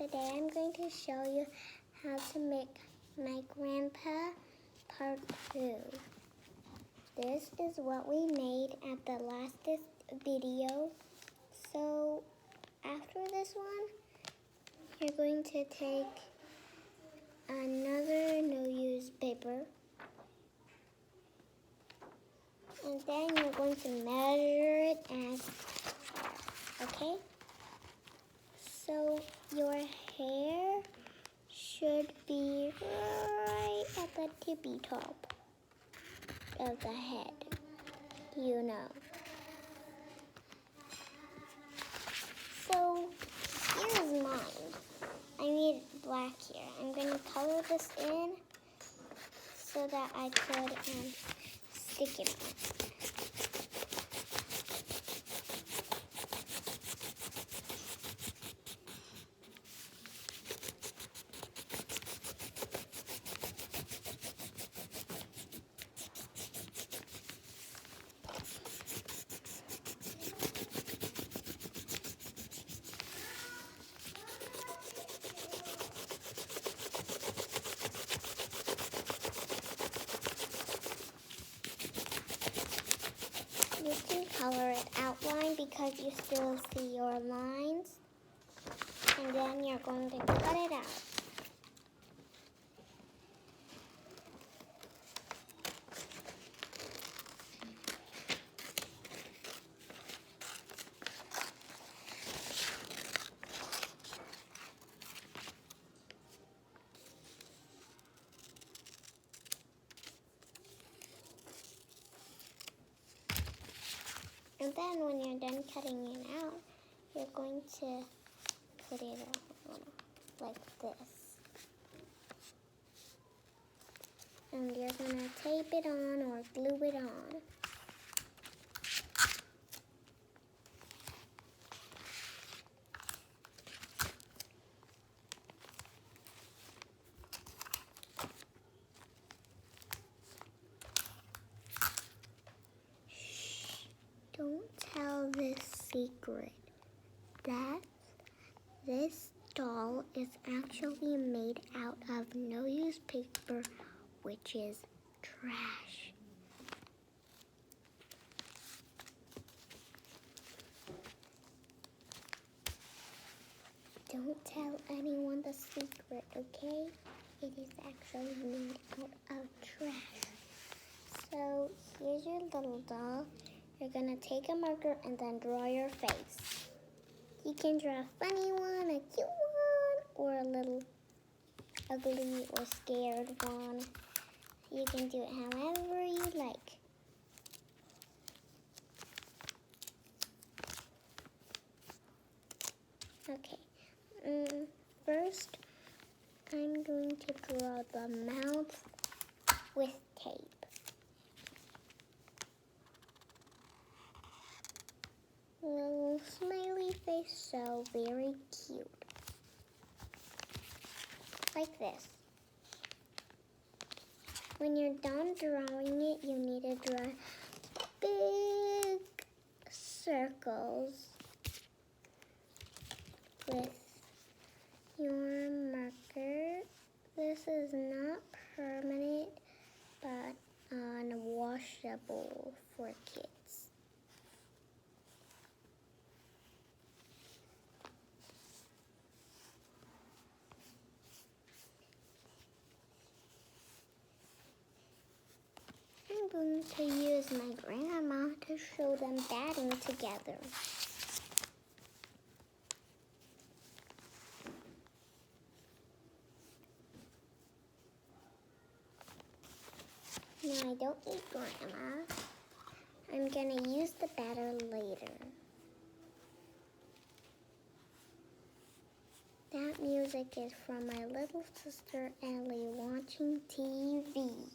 today I'm going to show you how to make my grandpa part 2. This is what we made at the last video. So after this one, you're going to take another no-use paper, and then you're going to measure it as okay? So your hair should be right at the tippy top of the head, you know. So here's mine. I need black here. I'm going to color this in so that I could stick it on. You can color it outline because you still see your lines, and then you're going to cut it out. And then when you're done cutting it out, you're going to put it on like this. And you're going to tape it on or glue it on. Don't tell this secret that this doll is actually made out of no-use paper, which is trash. Don't tell anyone the secret, okay? It is actually made out of trash. So here's your little doll. You're gonna take a marker and then draw your face. You can draw a funny one, a cute one, or a little ugly or scared one. You can do it however you like. Okay, first I'm going to draw the mouth with tape. Little smiley face, so very cute. Like this. When you're done drawing it, you need to draw big circles with your marker. This is not permanent, but unwashable for kids. I'm going to use my grandma to show them batting together. No, I don't need grandma. I'm going to use the batter later. That music is from my little sister Ellie watching TV.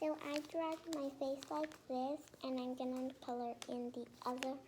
So I dragged my face like this, and I'm gonna color in the other arm.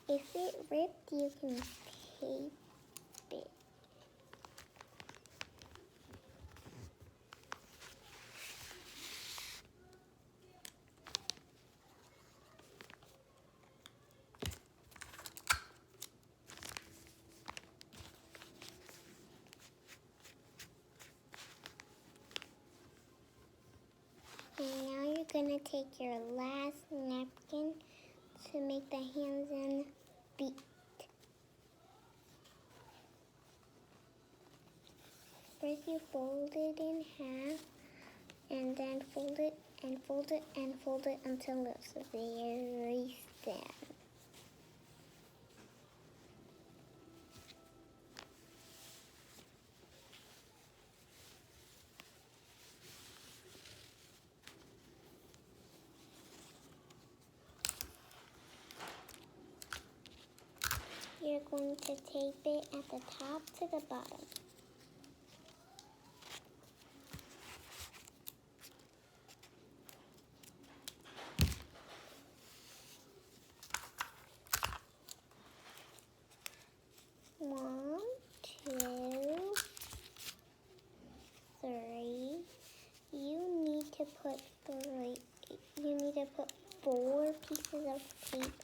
If it ripped, you can tape it. And now you're gonna take your last napkin to make the hands and feet. First you fold it in half, and then fold it and fold it and fold it until it's very thin. You're going to tape it at the top to the bottom. One, two, three. You need to put four pieces of tape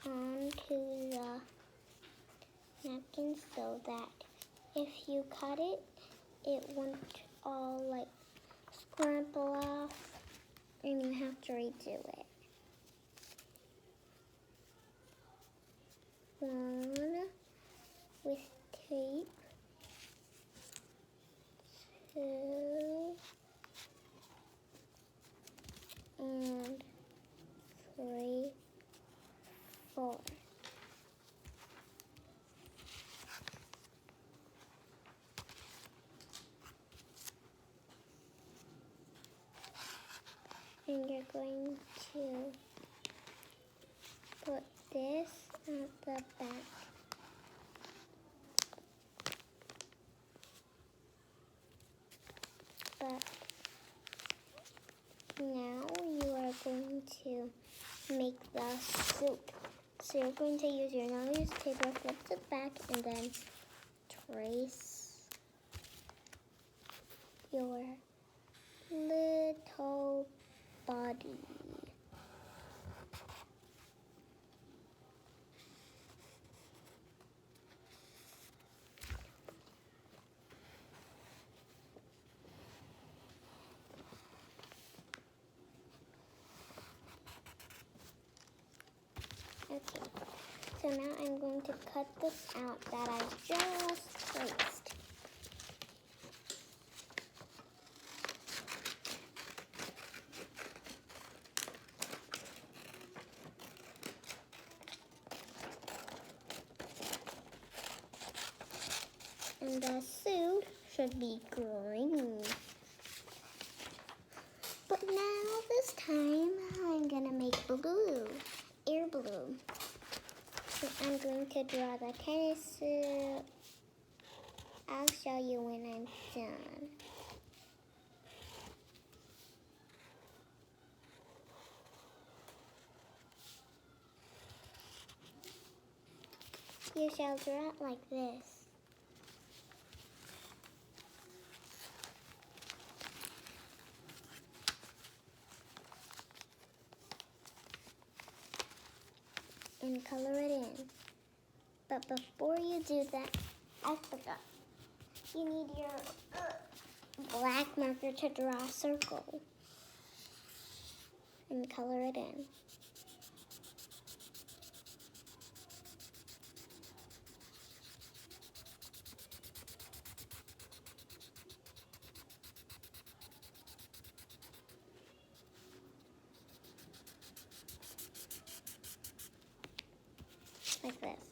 onto the napkin so that if you cut it, it won't all like scramble off and you have to redo it. One with tape, two, and three, four. And you're going to put this at the back. But now you are going to make the suit. So you're going to use your nose to reflect it back and then trace your little body. Okay, so now I'm going to cut this out that I just traced. And the suit should be green. But now this time I'm gonna make blue, air blue. So I'm going to draw the tennis suit. I'll show you when I'm done. You shall draw it like this. And color it in. But before you do that, I forgot. You need your black marker to draw a circle. And color it in. like this.